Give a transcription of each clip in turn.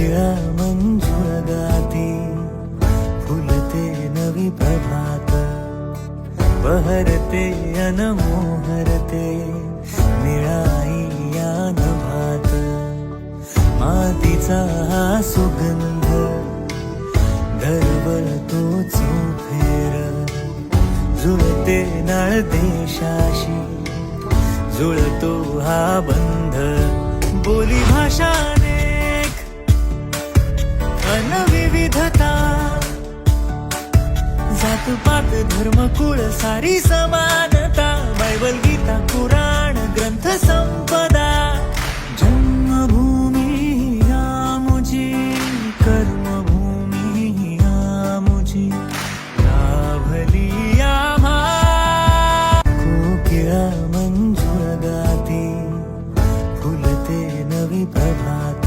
कोकिळा मंजुळ गाती, फुलते नवी प्रभात, बहरते अनमोहरते निळाई या नभात. मातीचा हा सुगंध दरवळतो चौफेर, जुळते नाळ देशाशी, जुळतो हा बंध. बोली भाषा अनेक अन विविधता, जात पात धर्म कुळ सारी समानता. बायबल गीता पुराण ग्रंथ संपदा, जन्मभूमी आमुची, कर्मभूमी आमुची, लाभली आम्हा. कोकिळा मंजुळ गाती, फुलते नवी प्रभात,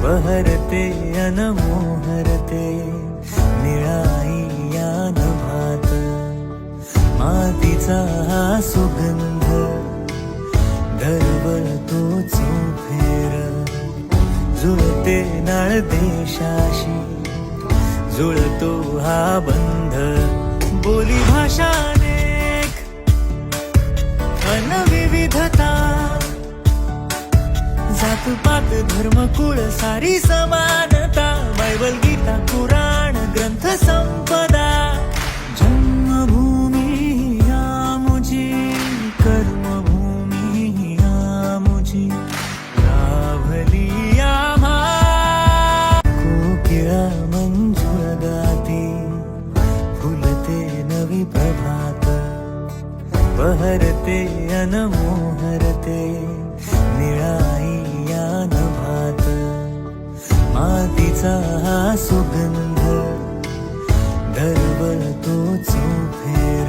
बहरते अनमोहरते निळाई या नभात. मातीचा हा सुगंध दरवळतो चौफेर, जुळते नाळ देशाशी, जुळतो हा बंध. बोली भाषा अनेक अन विविधता, जात पात धर्म कुळ सारी समानता. बायबल गीता पुराण ग्रंथ संपदा, जन्मभूमी आमुची, कर्मभूमी आमुची, लाभली आम्हा. कोकिळा मंजुळ गाती, फुलते नवी प्रभात, बहरते अनमोहरते निळाई या नभात. मातीचा हा सुगंध दरवळतो चौफेर,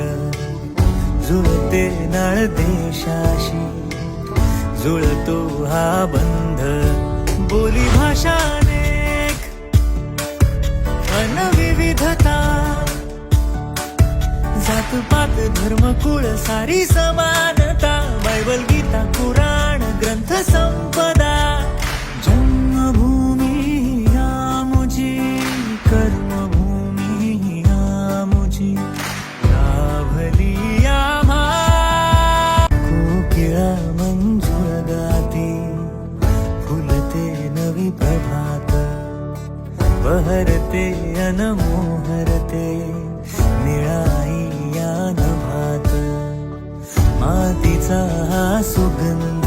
जुळते नाळ देशाशी, जुळतो हा बंध. बोली भाषा अनेक अन विविधता, जात पात धर्म कुळ सारी समानता. बायबल गीता पुराण ग्रंथ संपदा, जन्मभूमी आमुची, कर्मभूमी आमुची, लाभली आम्हा. कोकिळा मंजुळ गाती, फुलते नवी प्रभात, बहरते अनमोहरते निळाई या नभात. मातीचा हा सुगंध